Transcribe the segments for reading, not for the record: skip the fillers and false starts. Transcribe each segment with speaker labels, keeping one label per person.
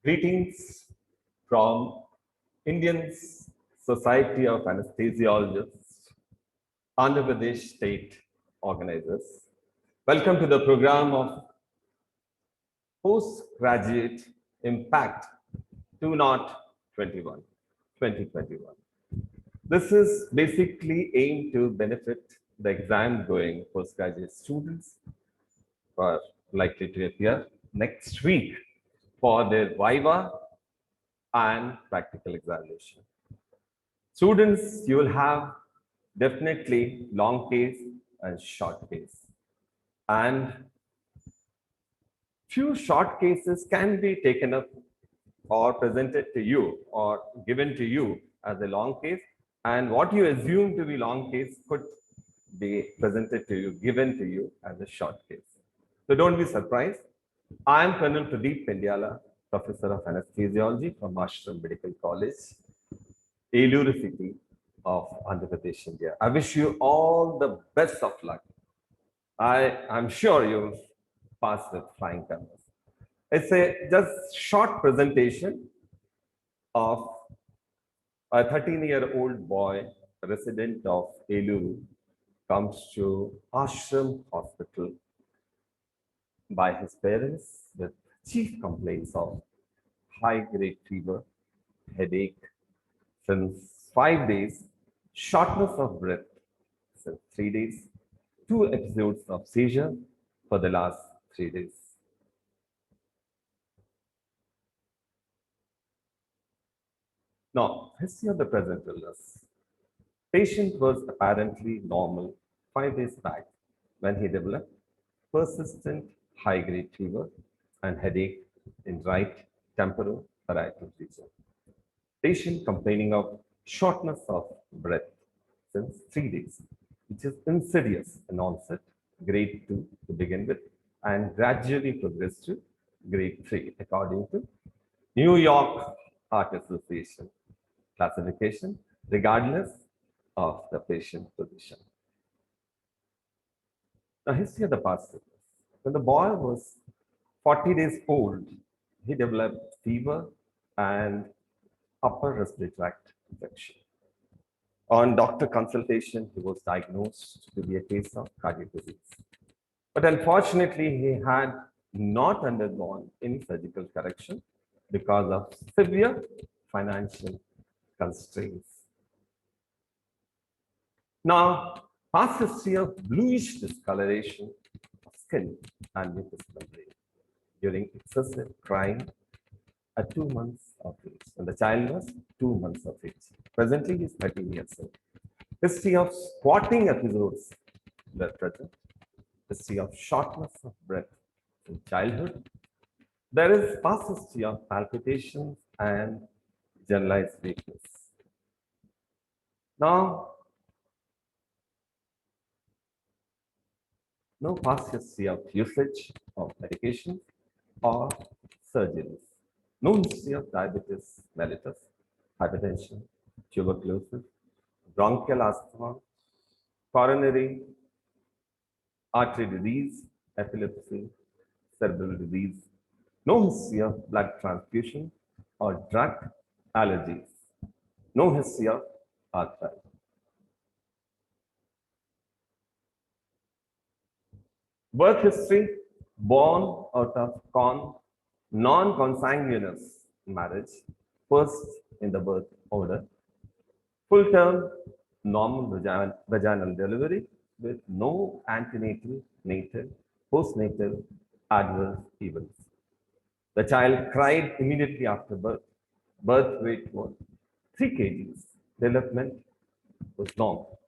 Speaker 1: Greetings from Indian Society of Anesthesiologists, Andhra Pradesh State Organizers. Welcome to the program of Postgraduate Impact 2021. 2021. This is basically aimed to benefit the exam going postgraduate students who are likely to appear next week for their Viva and practical examination. Students, you will have definitely long case and short case. And few short cases can be taken up or presented to you or given to you as a long case. And what you assume to be long case could be presented to you, given to you as a short case. So don't be surprised. I am Colonel Pradeep Pendiala, Professor of Anesthesiology from Ashram Medical College, Eluru city of Andhra Pradesh, India. I wish you all the best of luck. I'm sure you'll pass with flying colors. It's a just short presentation of a 13-year-old boy, resident of Eluru, comes to Ashram Hospital by his parents with chief complaints of high-grade fever, headache since 5 days, shortness of breath since 3 days, 2 episodes of seizure for the last 3 days. Now, history of the present illness. Patient was apparently normal 5 days back when he developed persistent high-grade fever and headache in right temporal parietal region. Patient complaining of shortness of breath since 3 days, which is insidious in onset, grade 2 to begin with, and gradually progressed to grade 3 according to New York Heart Association classification, regardless of the patient position. Now, history of the past illness. When the boy was 40 days old, he developed fever and upper respiratory tract infection. On doctor consultation, he was diagnosed to be a case of cardiac disease. But unfortunately, he had not undergone any surgical correction because of severe financial constraints. Now, past history of bluish discoloration of skin and mucous membrane during excessive crying at 2 months of age, and the child was 2 months of age. Presently, he is 13 years old. History of squatting episodes were present. History of shortness of breath in childhood. There is past history of palpitations and generalized weakness. Now, no past history of usage of medication or surgeries. No history of diabetes mellitus, hypertension, tuberculosis, bronchial asthma, coronary artery disease, epilepsy, cerebral disease. No history of blood transfusion or drug allergies. No history of arthritis. Birth history, born out of non-consanguineous marriage, first in the birth order, full term normal vaginal delivery with no antenatal, natal, postnatal adverse events. The child cried immediately after birth. Birth weight was 3 kgs. Development was normal.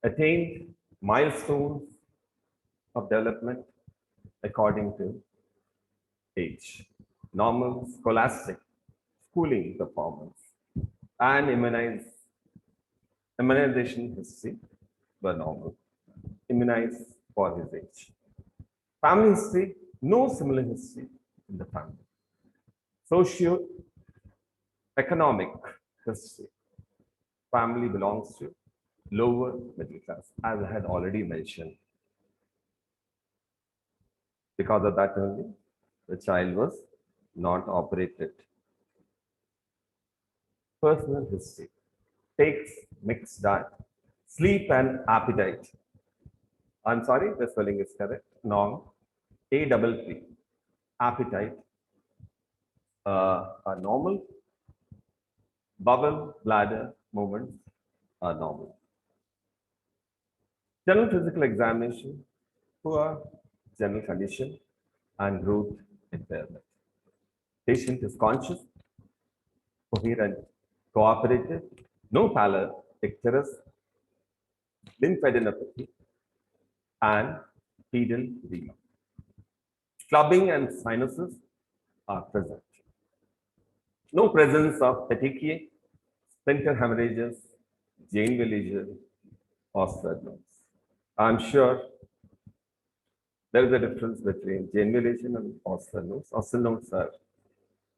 Speaker 1: Attained milestones of development according to age. Normal scholastic schooling performance and immunization history were normal. Immunized for his age. Family history, no similar history in the family. Socio-economic history. family belongs to lower middle class, as I had already mentioned. Because of that only, the child was not operated. Personal history takes mixed diet, sleep and appetite. I'm sorry, the spelling is correct. Norm, A double P, appetite, are normal. Bowel, bladder movements are normal. General physical examination, poor general condition and growth impairment. Patient is conscious, coherent, cooperative, no pallor, icterus, lymphadenopathy, and pedal edema. Clubbing and sinuses are present. No presence of petechiae, sphincter hemorrhages, Janeway lesion, or sternums. I'm sure there is a difference between Janeway lesion and Osternodes. Osternodes are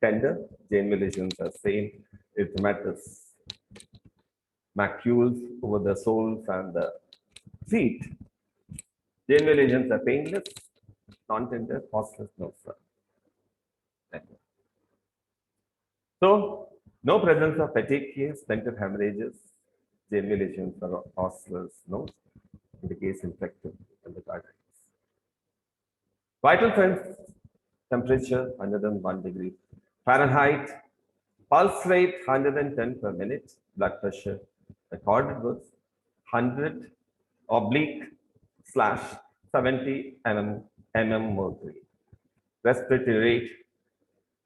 Speaker 1: tender, Janeway lesions are same. It matters macules over the soles and the feet. Janeway lesions are painless, non-tender, Osternodes are tender. So, no presence of petechiae, sphincter hemorrhages, Janeway lesions or Osternodes in the case infected endocarditis. Vital signs, temperature 101 degrees Fahrenheit, pulse rate 110 per minute, blood pressure recorded was 100 oblique slash 70 mm mercury. Respiratory rate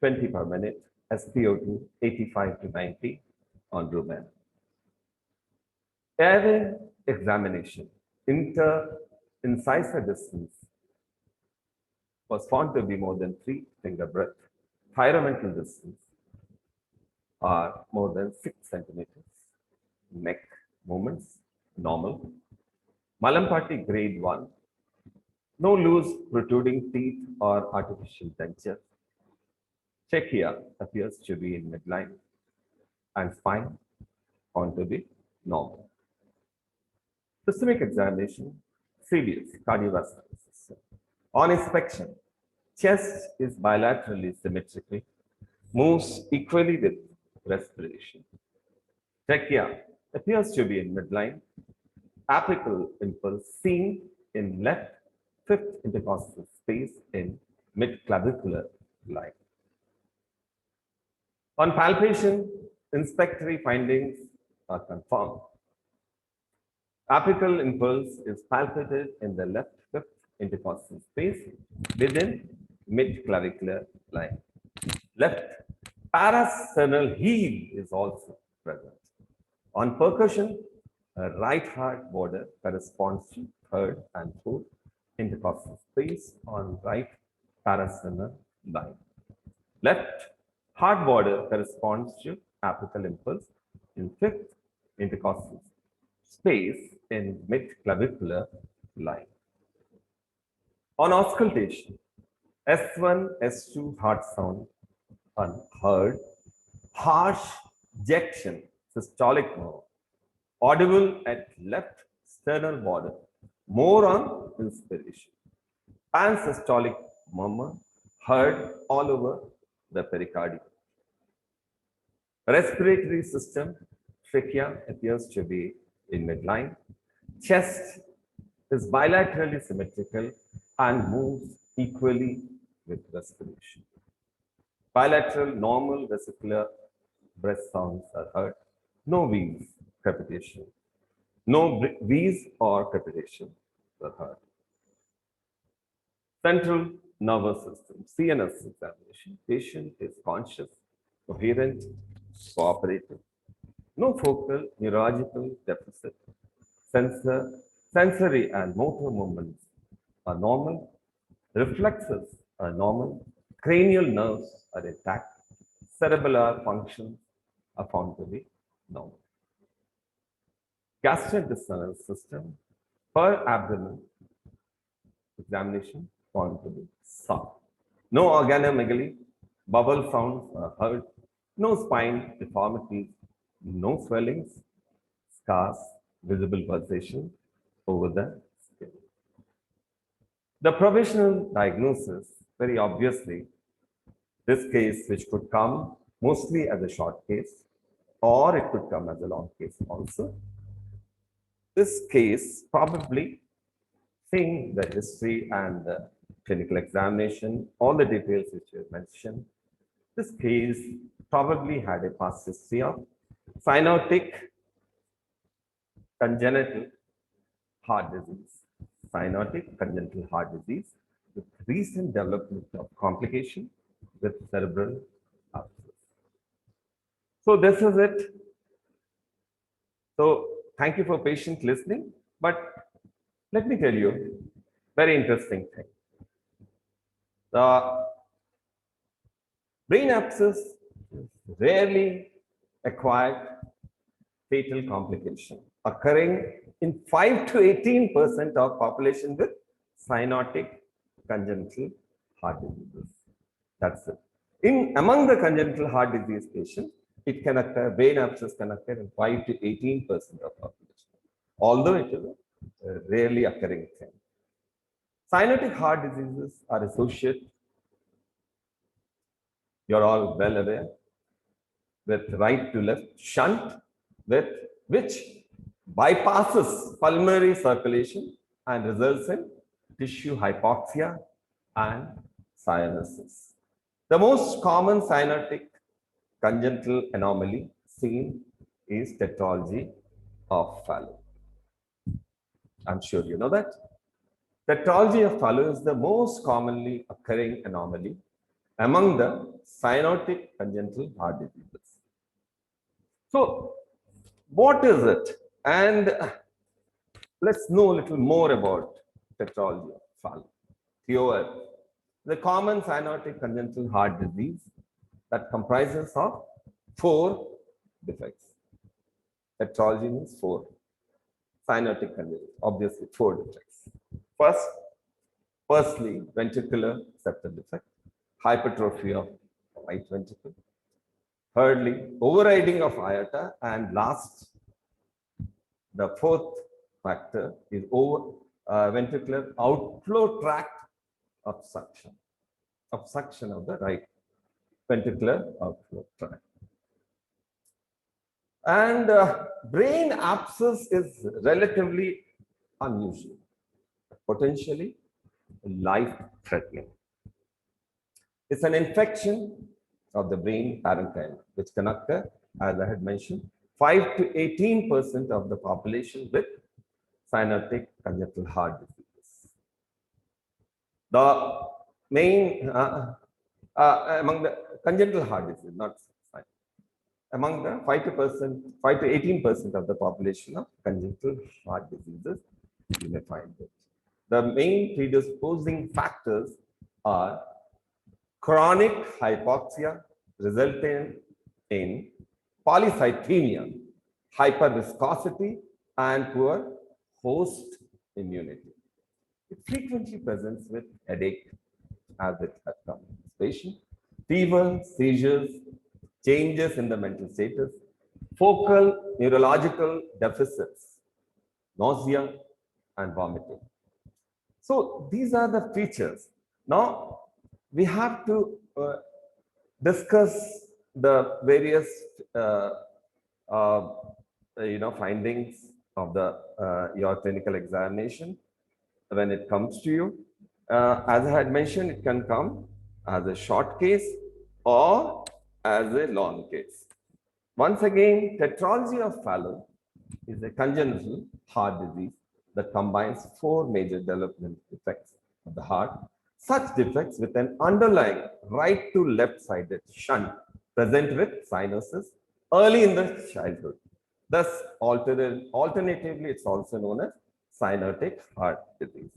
Speaker 1: 20 per minute, SpO2 85 to 90 on rumen. Airway examination, inter-incisor distance was found to be more than 3 finger breadth. Thyromental distance are more than 6 centimeters. Neck movements normal. Mallampati grade 1. No loose protruding teeth or artificial denture. Trachea appears to be in midline and spine found to be normal. Systemic examination, serious cardiovascular system. On inspection, chest is bilaterally symmetrical, moves equally with respiration. Trachea appears to be in midline, apical impulse seen in left fifth intercostal space in mid-clavicular line. On palpation, inspectory findings are confirmed. Apical impulse is palpated in the left fifth intercostal space within mid-clavicular line. Left parasternal heel is also present. On percussion, a right heart border corresponds to third and fourth intercostal space on right parasternal line. Left heart border corresponds to apical impulse in fifth intercostal space in mid-clavicular line. On auscultation, S1, S2 heart sound unheard, harsh ejection, systolic murmur, audible at left sternal border, more on inspiration. Pansystolic murmur heard all over the pericardium. Respiratory system, trachea appears to be in midline. Chest is bilaterally symmetrical and moves equally with respiration. Bilateral normal vesicular breath sounds are heard. No wheeze, crepitation. No wheeze or crepitation are heard. Central nervous system, CNS examination. Patient is conscious, coherent, cooperative. No focal neurological deficit. Sensory and motor movements are normal. Reflexes are normal. Cranial nerves are intact. Cerebellar functions are found to be normal. Gastrointestinal system per abdomen examination found to be sound. No organomegaly, bubble sounds are heard. No spine deformities, no swellings, scars, visible pulsation over the skin. The provisional diagnosis, very obviously, this case which could come mostly as a short case, or it could come as a long case also. This case probably, seeing the history and the clinical examination, all the details which you mentioned, this case probably had a past history of cyanotic congenital heart disease. Cyanotic congenital heart disease with recent development of complication with cerebral abscess. So this is it. So thank you for patient listening. But let me tell you, very interesting thing. The brain abscess is rarely acquired fatal complication occurring in 5 to 18% of population with cyanotic congenital heart diseases. That's it. Among the congenital heart disease patients, it can occur, brain abscess can occur in 5 to 18% of population, although it is a rarely occurring thing. Cyanotic heart diseases are associated, you're all well aware, with right to left shunt, with which bypasses pulmonary circulation and results in tissue hypoxia and cyanosis. The most common cyanotic congenital anomaly seen is tetralogy of Fallot. I'm sure you know that. Tetralogy of Fallot is the most commonly occurring anomaly among the cyanotic congenital heart diseases. So, what is it? And let's know a little more about tetralogy of Fallot. TOF, the common cyanotic congenital heart disease that comprises of 4 defects. Tetralogy means 4. Cyanotic congenital, obviously 4 defects. Firstly, ventricular septal defect, hypertrophy of right ventricle. Thirdly, overriding of aorta, and last, the 4th factor is ventricular outflow tract obstruction of the right ventricular outflow tract. And brain abscess is relatively unusual, potentially life-threatening. It's an infection of the brain parenchyma, which can occur, as I had mentioned, 5 to 18% of the population with cyanotic congenital heart disease. The main, among the congenital heart disease, not among the 5 to 18% of the population of congenital heart diseases, you may find it. The main predisposing factors are chronic hypoxia resulting in polycythemia, hyperviscosity, and poor host immunity. It frequently presents with headache, as it has come in this patient, fever, seizures, changes in the mental status, focal neurological deficits, nausea, and vomiting. So these are the features. Now we have to discuss the various findings of the your clinical examination when it comes to you. As I had mentioned, it can come as a short case or as a long case. Once again, tetralogy of Fallot is a congenital heart disease that combines 4 major development defects of the heart. Such defects with an underlying right to left-sided shunt present with cyanosis early in the childhood. Thus, alternatively, it's also known as cyanotic heart disease.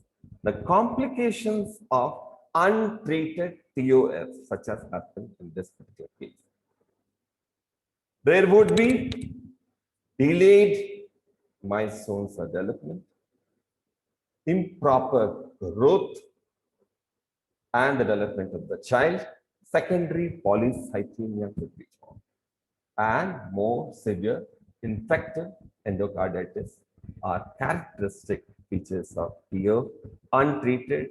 Speaker 1: The complications of untreated TOF, such as happened in this particular case. There would be delayed milestones of development, improper growth and the development of the child, secondary polycythemia could be formed, and more severe infective endocarditis are characteristic features of PO untreated,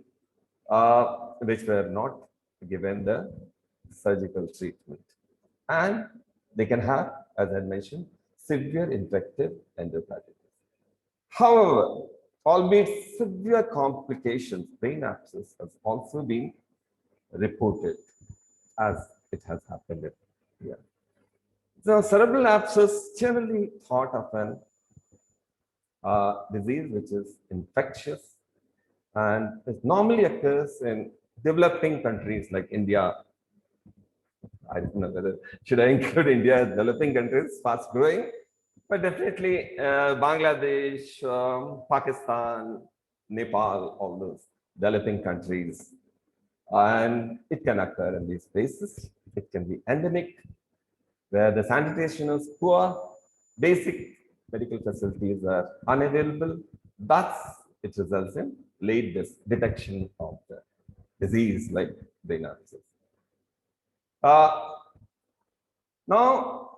Speaker 1: which were not given the surgical treatment. And they can have, as I mentioned, severe infective endocarditis. However, albeit severe complications, brain abscess has also been reported as it has happened here. So cerebral abscess generally thought of an disease which is infectious and it normally occurs in developing countries like India. I don't know whether should I include India as developing countries, fast growing, but definitely Bangladesh, Pakistan, Nepal, all those developing countries. And it can occur in these places. It can be endemic, where the sanitation is poor, basic medical facilities are unavailable. Thus, it results in late detection of the disease like brain abscess. Now,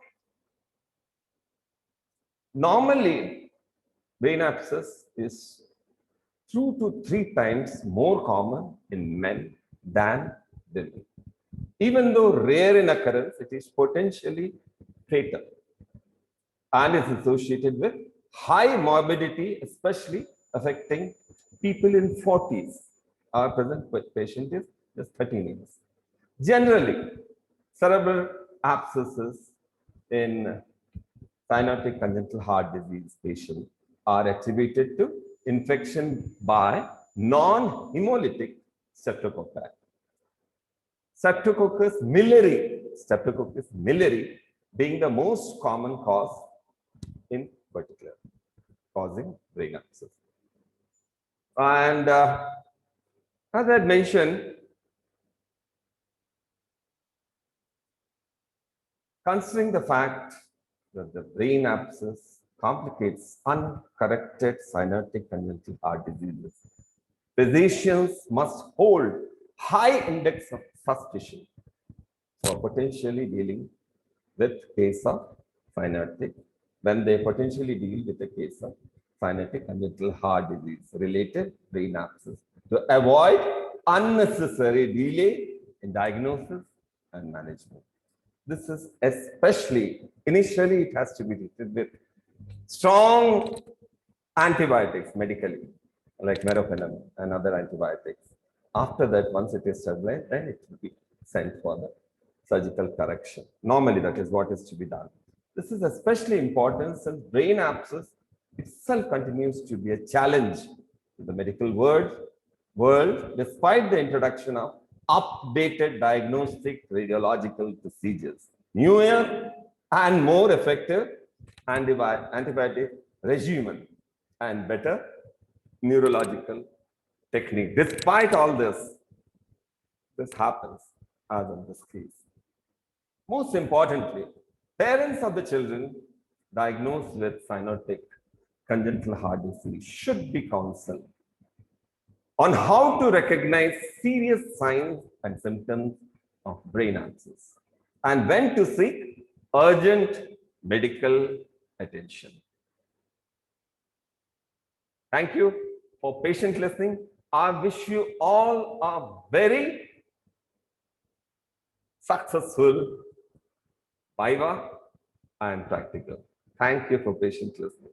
Speaker 1: normally, brain abscess is 2 to 3 times more common in men than women. Even though rare in occurrence, it is potentially fatal and is associated with high morbidity, especially affecting people in 40s. Our present patient is just 13 years. Generally, cerebral abscesses in cyanotic congenital heart disease patients are attributed to infection by non-hemolytic streptococci. Streptococcus milleri being the most common cause in particular, causing brain abscess. And as I had mentioned, considering the fact that the brain abscess complicates uncorrected cyanotic congenital heart diseases, physicians must hold high index of suspicion for potentially dealing with case of cyanotic, when they potentially deal with a case of cyanotic congenital heart disease related brain abscess, to avoid unnecessary delay in diagnosis and management. This is especially, initially it has to be treated with strong antibiotics medically, like meropenem and other antibiotics. After that, once it is stabilized, then it will be sent for the surgical correction. Normally, that is what is to be done. This is especially important since brain abscess itself continues to be a challenge to the medical world despite the introduction of updated diagnostic radiological procedures, newer and more effective antibiotic regimen, and better neurological technique. Despite all this happens as in this case. Most importantly, parents of the children diagnosed with cyanotic congenital heart disease should be counseled on how to recognize serious signs and symptoms of brain abscess and when to seek urgent medical attention. Thank you for patient listening. I wish you all a very successful Viva and practical. Thank you for patient listening.